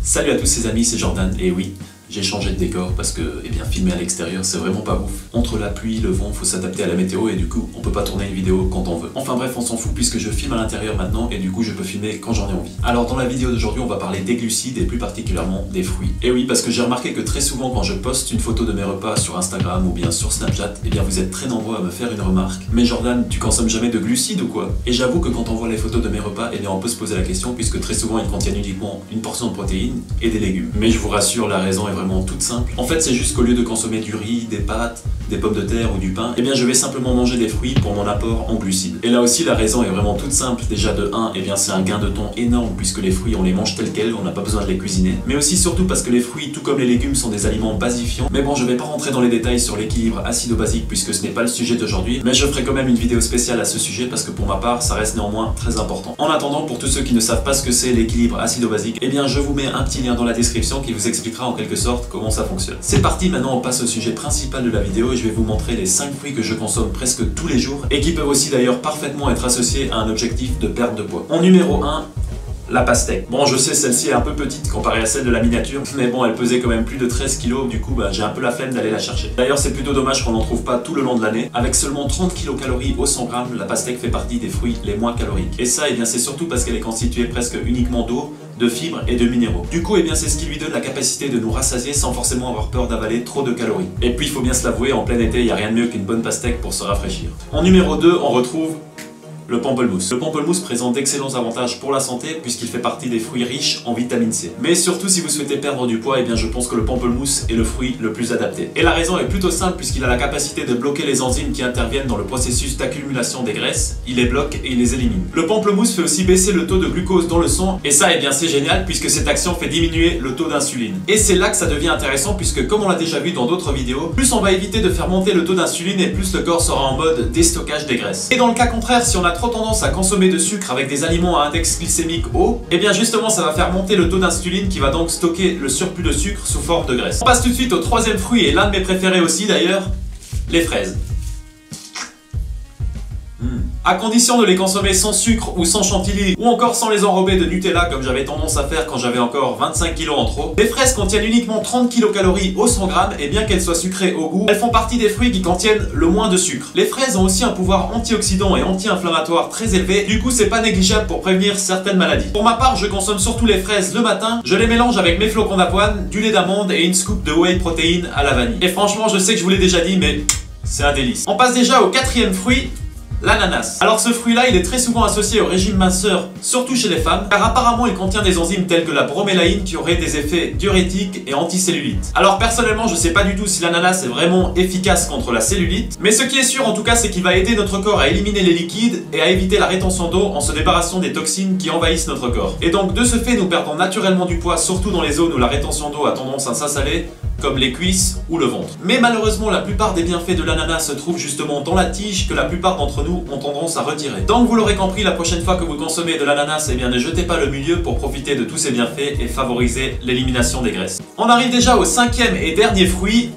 Salut à tous ces amis, c'est Jordan, et oui, j'ai changé de décor parce que, filmer à l'extérieur, c'est vraiment pas ouf. Entre la pluie, le vent, faut s'adapter à la météo et du coup, on peut pas tourner une vidéo quand on veut. Enfin bref, on s'en fout puisque je filme à l'intérieur maintenant et du coup, je peux filmer quand j'en ai envie. Alors dans la vidéo d'aujourd'hui, on va parler des glucides et plus particulièrement des fruits. Et oui, parce que j'ai remarqué que très souvent quand je poste une photo de mes repas sur Instagram ou bien sur Snapchat, vous êtes très nombreux à me faire une remarque. Mais Jordan, tu consommes jamais de glucides ou quoi? Et j'avoue que quand on voit les photos de mes repas, on peut se poser la question puisque très souvent ils contiennent uniquement une portion de protéines et des légumes. Mais je vous rassure, la raison est vraiment toute simple. En fait, c'est juste qu'au lieu de consommer du riz, des pâtes, des pommes de terre ou du pain, je vais simplement manger des fruits pour mon apport en glucides. Et là aussi, la raison est vraiment toute simple. Déjà de 1, c'est un gain de temps énorme puisque les fruits, on les mange tels quels, on n'a pas besoin de les cuisiner. Mais aussi surtout parce que les fruits, tout comme les légumes, sont des aliments basifiants. Mais bon, je vais pas rentrer dans les détails sur l'équilibre acido-basique puisque ce n'est pas le sujet d'aujourd'hui, mais je ferai quand même une vidéo spéciale à ce sujet parce que pour ma part, ça reste néanmoins très important. En attendant, pour tous ceux qui ne savent pas ce que c'est l'équilibre acido-basique, je vous mets un petit lien dans la description qui vous expliquera en quelque sorte comment ça fonctionne. C'est parti, maintenant on passe au sujet principal de la vidéo et je vais vous montrer les 5 fruits que je consomme presque tous les jours et qui peuvent aussi d'ailleurs parfaitement être associés à un objectif de perte de poids. En numéro 1, la pastèque. Bon, je sais, celle-ci est un peu petite comparée à celle de la miniature, mais bon, elle pesait quand même plus de 13 kg, du coup, j'ai un peu la flemme d'aller la chercher. D'ailleurs, c'est plutôt dommage qu'on n'en trouve pas tout le long de l'année. Avec seulement 30 kcal au 100 g, la pastèque fait partie des fruits les moins caloriques. Et ça, c'est surtout parce qu'elle est constituée presque uniquement d'eau, de fibres et de minéraux. Du coup, c'est ce qui lui donne la capacité de nous rassasier sans forcément avoir peur d'avaler trop de calories. Et puis, il faut bien se l'avouer, en plein été, il n'y a rien de mieux qu'une bonne pastèque pour se rafraîchir. En numéro 2, on retrouve le pamplemousse. Le pamplemousse présente d'excellents avantages pour la santé puisqu'il fait partie des fruits riches en vitamine C. Mais surtout si vous souhaitez perdre du poids, je pense que le pamplemousse est le fruit le plus adapté. Et la raison est plutôt simple puisqu'il a la capacité de bloquer les enzymes qui interviennent dans le processus d'accumulation des graisses, il les bloque et il les élimine. Le pamplemousse fait aussi baisser le taux de glucose dans le sang et ça c'est génial puisque cette action fait diminuer le taux d'insuline. Et c'est là que ça devient intéressant puisque comme on l'a déjà vu dans d'autres vidéos, plus on va éviter de faire monter le taux d'insuline et plus le corps sera en mode déstockage des graisses. Et dans le cas contraire, si on a trop tendance à consommer de sucre avec des aliments à index glycémique haut, justement ça va faire monter le taux d'insuline qui va donc stocker le surplus de sucre sous forme de graisse. On passe tout de suite au troisième fruit et l'un de mes préférés aussi d'ailleurs, les fraises. À condition de les consommer sans sucre ou sans chantilly ou encore sans les enrober de Nutella comme j'avais tendance à faire quand j'avais encore 25 kg en trop. Les fraises contiennent uniquement 30 kcal au 100 g et bien qu'elles soient sucrées au goût, elles font partie des fruits qui contiennent le moins de sucre. Les fraises ont aussi un pouvoir antioxydant et anti-inflammatoire très élevé, du coup c'est pas négligeable pour prévenir certaines maladies. Pour ma part, je consomme surtout les fraises le matin, je les mélange avec mes flocons d'avoine, du lait d'amande et une scoop de whey protéine à la vanille. Et franchement, je sais que je vous l'ai déjà dit, mais c'est un délice. On passe déjà au quatrième fruit, l'ananas. Alors ce fruit-là, il est très souvent associé au régime minceur, surtout chez les femmes, car apparemment il contient des enzymes telles que la bromélaïne qui auraient des effets diurétiques et anticellulites. Alors personnellement, je sais pas du tout si l'ananas est vraiment efficace contre la cellulite, mais ce qui est sûr en tout cas, c'est qu'il va aider notre corps à éliminer les liquides et à éviter la rétention d'eau en se débarrassant des toxines qui envahissent notre corps. Et donc de ce fait, nous perdons naturellement du poids, surtout dans les zones où la rétention d'eau a tendance à s'installer, comme les cuisses ou le ventre. Mais malheureusement, la plupart des bienfaits de l'ananas se trouvent justement dans la tige que la plupart d'entre nous ont tendance à retirer. Donc vous l'aurez compris, la prochaine fois que vous consommez de l'ananas, ne jetez pas le milieu pour profiter de tous ces bienfaits et favoriser l'élimination des graisses. On arrive déjà au cinquième et dernier fruit,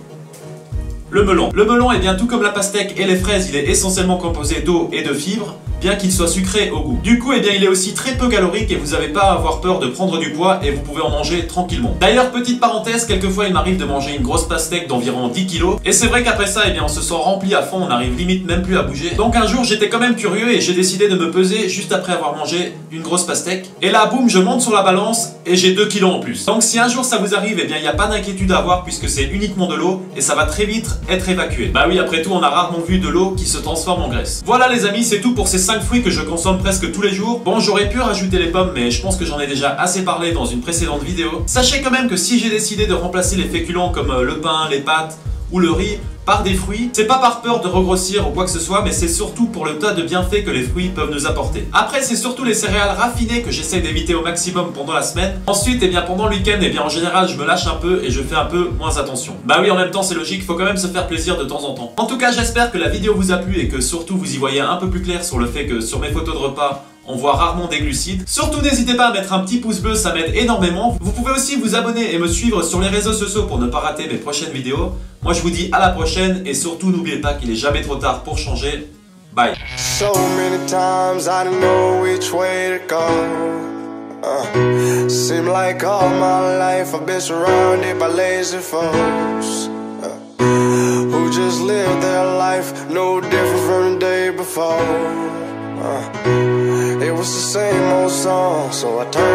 le melon. Le melon, tout comme la pastèque et les fraises, il est essentiellement composé d'eau et de fibres, bien qu'il soit sucré au goût. Du coup, il est aussi très peu calorique et vous n'avez pas à avoir peur de prendre du poids et vous pouvez en manger tranquillement. D'ailleurs, petite parenthèse, quelquefois il m'arrive de manger une grosse pastèque d'environ 10 kg et c'est vrai qu'après ça, on se sent rempli à fond, on arrive limite même plus à bouger. Donc un jour, j'étais quand même curieux et j'ai décidé de me peser juste après avoir mangé une grosse pastèque. Et là, boum, je monte sur la balance et j'ai 2 kg en plus. Donc si un jour ça vous arrive, il n'y a pas d'inquiétude à avoir puisque c'est uniquement de l'eau et ça va très vite être évacué. Bah oui, après tout, on a rarement vu de l'eau qui se transforme en graisse. Voilà les amis, c'est tout pour ces 5 fruits que je consomme presque tous les jours. Bon, j'aurais pu rajouter les pommes, mais je pense que j'en ai déjà assez parlé dans une précédente vidéo. Sachez quand même que si j'ai décidé de remplacer les féculents comme le pain, les pâtes ou le riz par des fruits, c'est pas par peur de regrossir ou quoi que ce soit, mais c'est surtout pour le tas de bienfaits que les fruits peuvent nous apporter. Après, c'est surtout les céréales raffinées que j'essaie d'éviter au maximum pendant la semaine. Ensuite, pendant le week-end, en général, je me lâche un peu et je fais un peu moins attention. Bah oui, en même temps, c'est logique, faut quand même se faire plaisir de temps en temps. En tout cas, j'espère que la vidéo vous a plu et que surtout vous y voyez un peu plus clair sur le fait que sur mes photos de repas, On voit rarement des glucides. Surtout n'hésitez pas à mettre un petit pouce bleu, ça m'aide énormément. Vous pouvez aussi vous abonner et me suivre sur les réseaux sociaux pour ne pas rater mes prochaines vidéos. Moi je vous dis à la prochaine et surtout n'oubliez pas qu'il est jamais trop tard pour changer. Bye. So many times I didn't know which way to go. Seem like all my life I've been surrounded by lazy folks who just live their life no different from the day before. It was the same old song, so I turned